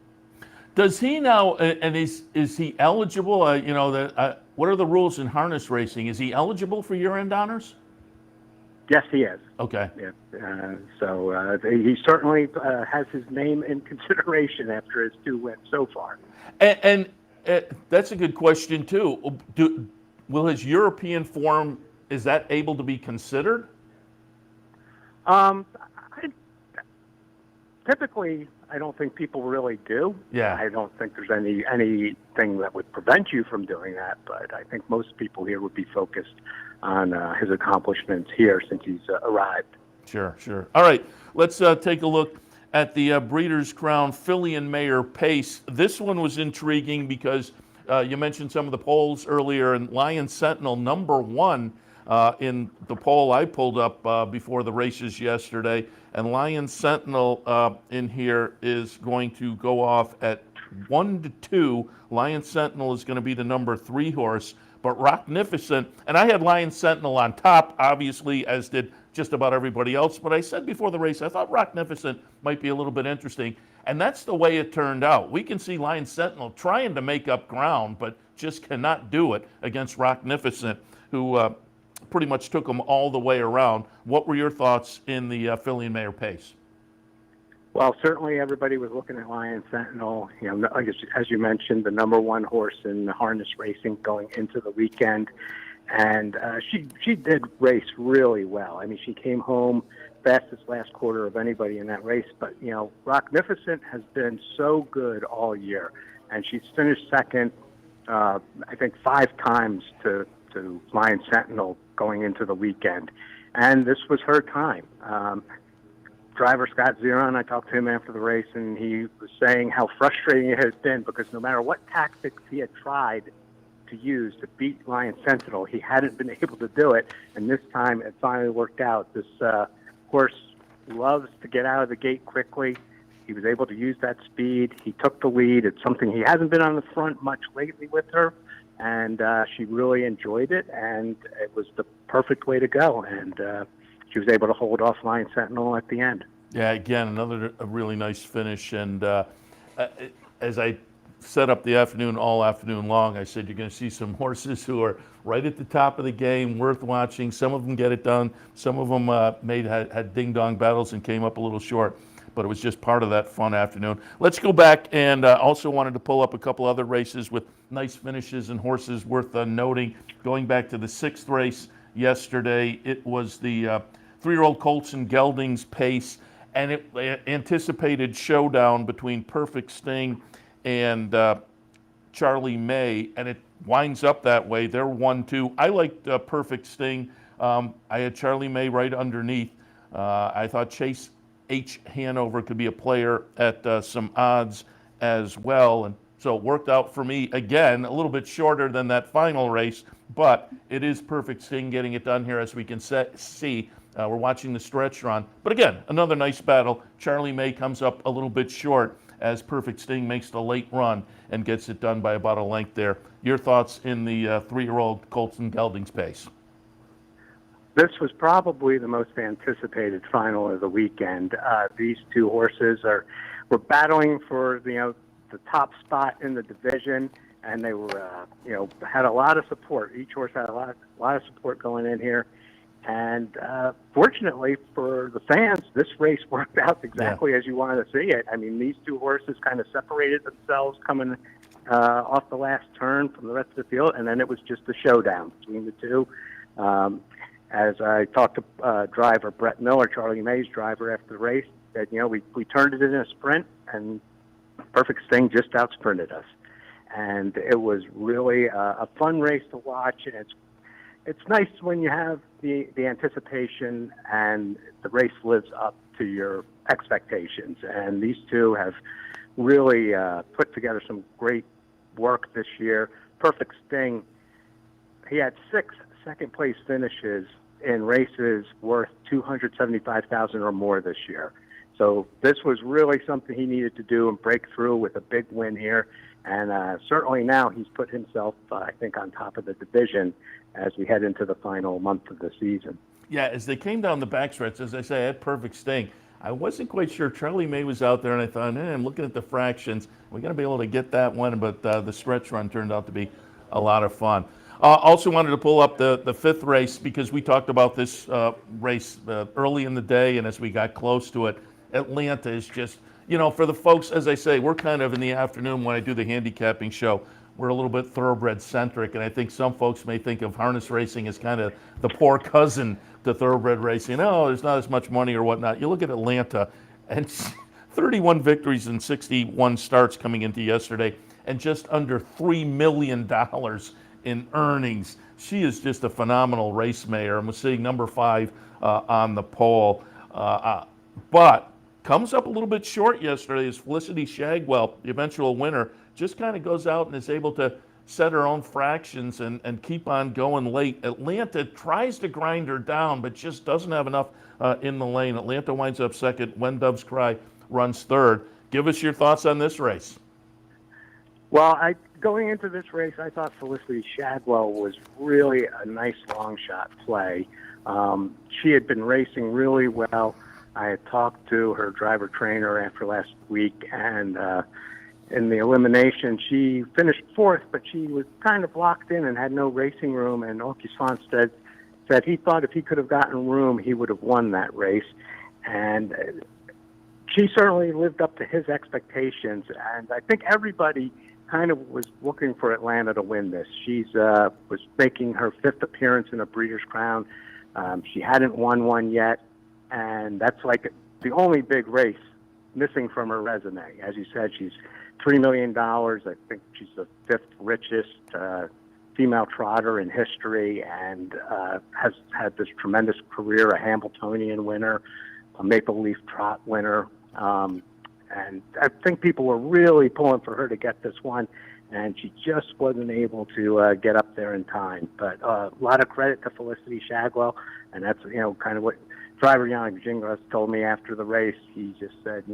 Does he now, and is he eligible, what are the rules in harness racing? Is he eligible for year-end honors? Yes, he is. Okay. Yeah. So he certainly has his name in consideration after his 2 wins so far. And that's a good question, too. Will his European form, is that able to be considered? Typically, I don't think people really do. Yeah. I don't think there's anything that would prevent you from doing that, but I think most people here would be focused on his accomplishments here since he's arrived. Sure. All right, let's take a look at the Breeders' Crown Filly and Mayor Pace. This one was intriguing because you mentioned some of the polls earlier, and Lion Sentinel, number 1 in the poll I pulled up before the races yesterday. And Lion Sentinel in here is going to go off at 1-2. Lion Sentinel is going to be the number 3 horse. But Rocknificent, and I had Lion Sentinel on top, obviously, as did just about everybody else. But I said before the race, I thought Rocknificent might be a little bit interesting. And that's the way it turned out. We can see Lion Sentinel trying to make up ground, but just cannot do it against Rocknificent, who pretty much took him all the way around. What were your thoughts in the Filly and Mayor Pace? Well, certainly everybody was looking at Lion Sentinel. As you mentioned, the number 1 horse in harness racing going into the weekend. And she did race really well. I mean, she came home fastest last quarter of anybody in that race. But, you know, Rocknificent has been so good all year, and she's finished second, I think, 5 times to Lion Sentinel going into the weekend. And this was her time. Driver Scott Zeron, I talked to him after the race, and he was saying how frustrating it has been because no matter what tactics he had tried to use to beat Lion Sentinel, he hadn't been able to do it. And this time it finally worked out. This horse loves to get out of the gate quickly. He was able to use that speed. He took the lead. It's something he hasn't been on the front much lately with her, and she really enjoyed it, and it was the perfect way to go. And she was able to hold off Lion Sentinel at the end. Yeah, again, another really nice finish. And as I set up the afternoon, all afternoon long, I said you're going to see some horses who are right at the top of the game, worth watching. Some of them get it done. Some of them had ding-dong battles and came up a little short. But it was just part of that fun afternoon. Let's go back and also wanted to pull up a couple other races with nice finishes and horses worth noting. Going back to the 6th race yesterday, it was the 3-year-old Colts and Gelding's pace, and it anticipated showdown between Perfect Sting and Charlie May, and it winds up that way. They're 1-2. I liked Perfect Sting. I had Charlie May right underneath. I thought Chase H. Hanover could be a player at some odds as well, and so it worked out for me. Again, a little bit shorter than that final race, but it is Perfect Sting getting it done here, as we can see. We're watching the stretch run. But again, another nice battle. Charlie May comes up a little bit short as Perfect Sting makes the late run and gets it done by about a length there. Your thoughts in the 3-year-old Colts and Gelding's pace? This was probably the most anticipated final of the weekend. These two horses were battling for the top spot in the division, and they were had a lot of support. Each horse had a lot of support going in here, and fortunately for the fans, this race worked out exactly as you wanted to see it. I mean, these two horses kind of separated themselves coming off the last turn from the rest of the field, and then it was just a showdown between the two. As I talked to driver Brett Miller, Charlie May's driver, after the race, said, we turned it in a sprint, and Perfect Sting just out-sprinted us. And it was really a fun race to watch, and it's nice when you have the anticipation and the race lives up to your expectations. And these two have really put together some great work this year. Perfect Sting, he had 6 second-place finishes in races worth $275,000 or more this year. So this was really something he needed to do and break through with a big win here. And certainly now he's put himself, I think, on top of the division as we head into the final month of the season. Yeah, as they came down the backstretch, as I say, I had Perfect Sting. I wasn't quite sure. Charlie May was out there, and I thought, I'm looking at the fractions. We're going to be able to get that one, but the stretch run turned out to be a lot of fun. Also wanted to pull up the 5th race because we talked about this race early in the day, and as we got close to it, Atlanta is just, for the folks, as I say, we're kind of in the afternoon when I do the handicapping show. We're a little bit thoroughbred centric, and I think some folks may think of harness racing as kind of the poor cousin to thoroughbred racing. Oh, there's not as much money or whatnot. You look at Atlanta, and 31 victories and 61 starts coming into yesterday, and just under $3 million in earnings. She is just a phenomenal race mayor, and was sitting number 5 on the poll. But comes up a little bit short yesterday as Felicity Shagwell, the eventual winner, just kind of goes out and is able to set her own fractions and keep on going late. Atlanta tries to grind her down, but just doesn't have enough in the lane. Atlanta winds up second. When Doves Cry runs third. Give us your thoughts on this race. Well, going into this race, I thought Felicity Shagwell was really a nice long shot play. She had been racing really well. I had talked to her driver trainer after last week, and in the elimination, she finished 4th, but she was kind of locked in and had no racing room. And Åke Svanstedt said he thought if he could have gotten room, he would have won that race. And she certainly lived up to his expectations. And I think everybody kind of was looking for Atlanta to win this. She's was making her 5th appearance in a Breeders' Crown. She hadn't won one yet. and that's like the only big race missing from her resume. As you said, she's $3 million. I think she's the 5th richest female trotter in history, and has had this tremendous career, a Hambletonian winner, a Maple Leaf Trot winner. And I think people were really pulling for her to get this one, and she just wasn't able to get up there in time. But a lot of credit to Felicity Shagwell, and that's, kind of what driver Yannick Gingras told me after the race. He just said,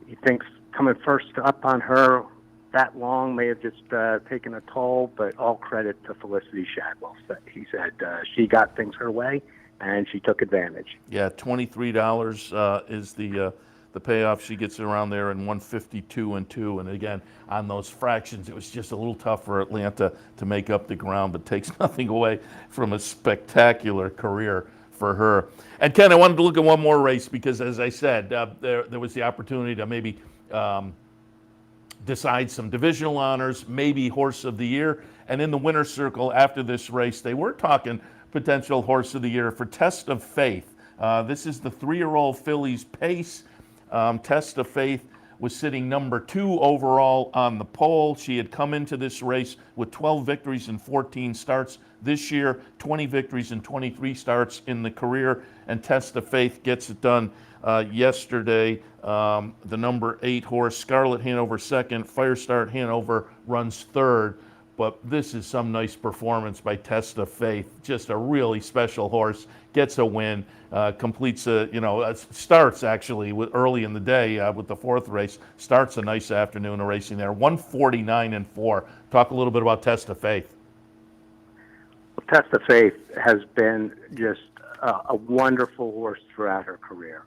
he thinks coming first up on her that long may have just taken a toll, but all credit to Felicity Shagwell. He said she got things her way, and she took advantage. Yeah, $23 is the payoff. She gets around there in 152 and 2. And again, on those fractions, it was just a little tough for Atlanta to make up the ground, but takes nothing away from a spectacular career for her. And Ken, I wanted to look at one more race because, as I said, there was the opportunity to maybe decide some divisional honors, maybe Horse of the Year. And in the winner's circle after this race, they were talking potential Horse of the Year for Test of Faith. This is the 3-year-old filly's pace. Test of Faith was sitting number 2 overall on the poll. She had come into this race with 12 victories and 14 starts. This year, 20 victories and 23 starts in the career, and Test of Faith gets it done yesterday. The number 8 horse, Scarlet Hanover, second. Firestart Hanover runs third. But this is some nice performance by Test of Faith. Just a really special horse. Gets a win. Completes starts actually early in the day with the 4th race. Starts a nice afternoon of racing there. 149 and 4. Talk a little bit about Test of Faith. Well, Test of Faith has been just a wonderful horse throughout her career.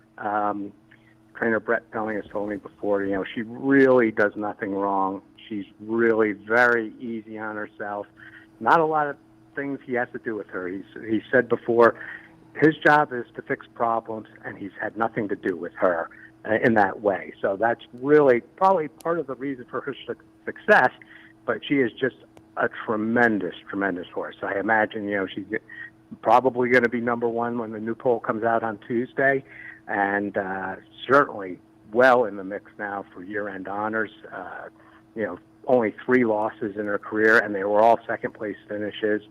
Trainer Brett Pelling has told me before, she really does nothing wrong. She's really very easy on herself. Not a lot of things he has to do with her. He said before, his job is to fix problems, and he's had nothing to do with her in that way. So that's really probably part of the reason for her success, but she is just a tremendous, tremendous horse. I imagine, she's probably going to be number 1 when the new poll comes out on Tuesday, and certainly well in the mix now for year-end honors. Only 3 losses in her career, and they were all second-place finishes.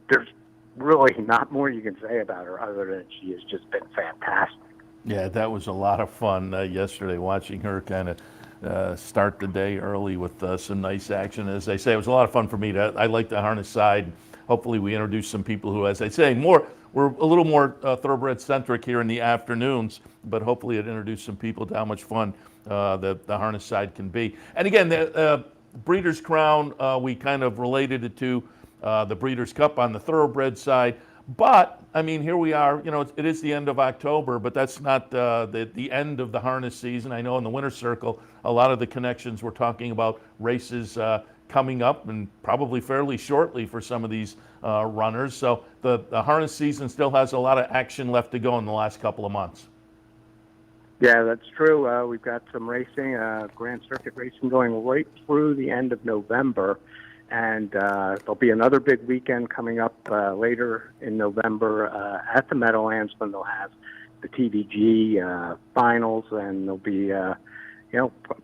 There's really not more you can say about her other than she has just been fantastic. Yeah, that was a lot of fun yesterday, watching her kind of start the day early with some nice action. As I say, it was a lot of fun for me. I like the harness side. Hopefully we introduce some people who, as I say, we're a little more thoroughbred-centric here in the afternoons, but hopefully it introduced some people to how much fun the harness side can be. And again, the Breeders' Crown, we kind of related it to the Breeders' Cup on the thoroughbred side. But, I mean, here we are. It is the end of October, but that's not the end of the harness season. I know in the winter circle, a lot of the connections were talking about races coming up and probably fairly shortly for some of these runners. So the harness season still has a lot of action left to go in the last couple of months. Yeah, that's true. We've got some racing, Grand Circuit racing going right through the end of November. And there'll be another big weekend coming up later in November at the Meadowlands when they'll have the TVG finals, and there'll be,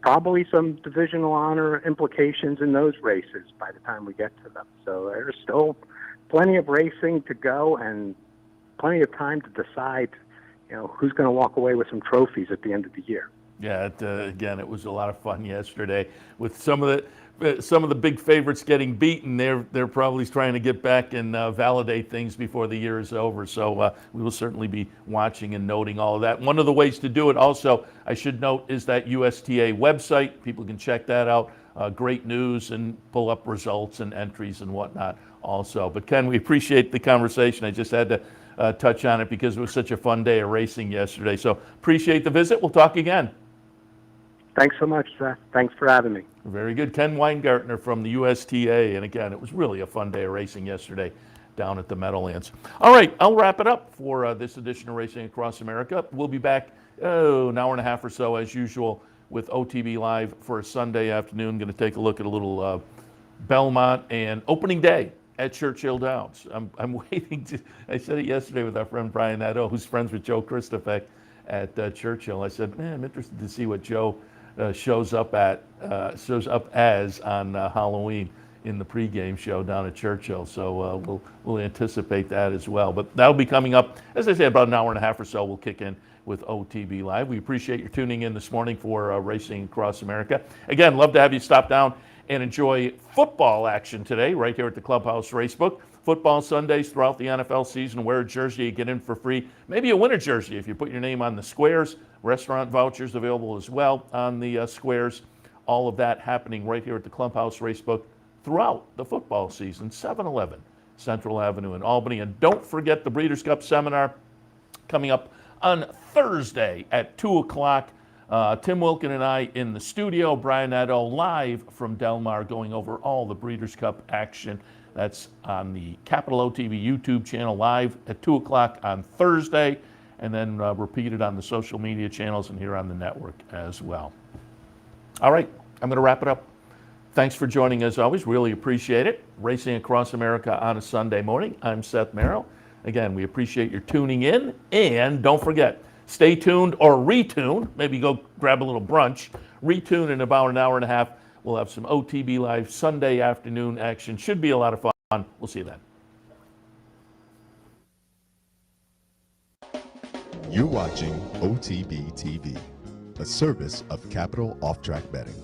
probably some divisional honor implications in those races by the time we get to them. So there's still plenty of racing to go and plenty of time to decide, who's going to walk away with some trophies at the end of the year. Yeah, again, it was a lot of fun yesterday with some of the big favorites getting beaten. They're probably trying to get back and validate things before the year is over. So we will certainly be watching and noting all of that. One of the ways to do it also, I should note, is that USTA website. People can check that out. Great news and pull up results and entries and whatnot also. But Ken, we appreciate the conversation. I just had to touch on it because it was such a fun day of racing yesterday. So appreciate the visit. We'll talk again. Thanks so much, Seth. Thanks for having me. Very good. Ken Weingartner from the USTA. And again, it was really a fun day of racing yesterday down at the Meadowlands. All right, I'll wrap it up for this edition of Racing Across America. We'll be back an hour and a half or so as usual with OTB Live for a Sunday afternoon. Going to take a look at a little Belmont and opening day at Churchill Downs. I'm waiting to, I said it yesterday with our friend Brian Nadeau, who's friends with Joe Christopher at Churchill. I said, man, I'm interested to see what Joe shows up as on Halloween in the pregame show down at Churchill. So we'll anticipate that as well. But that'll be coming up, as I said, about an hour and a half or so. We'll kick in with OTB Live. We appreciate your tuning in this morning for Racing Across America. Again, love to have you stop down and enjoy football action today right here at the Clubhouse Racebook. Football Sundays throughout the NFL season. Wear a jersey, you get in for free. Maybe you win a jersey if you put your name on the squares. Restaurant vouchers available as well on the squares. All of that happening right here at the Clubhouse Racebook throughout the football season. 711 Central Avenue in Albany. And don't forget the Breeders' Cup Seminar coming up on Thursday at 2 o'clock. Tim Wilkin and I in the studio, Brian Nadeau live from Del Mar going over all the Breeders' Cup action. That's on the Capital OTV YouTube channel live at 2 o'clock on Thursday, and then repeated on the social media channels and here on the network as well. All right, I'm going to wrap it up. Thanks for joining as always. Really appreciate it. Racing Across America on a Sunday morning. I'm Seth Merrow. Again, we appreciate your tuning in, and don't forget, stay tuned or retune. Maybe go grab a little brunch. Retune in about an hour and a half. We'll have some OTB Live Sunday afternoon action. Should be a lot of fun. We'll see you then. You're watching OTB TV, a service of Capital Off Track Betting.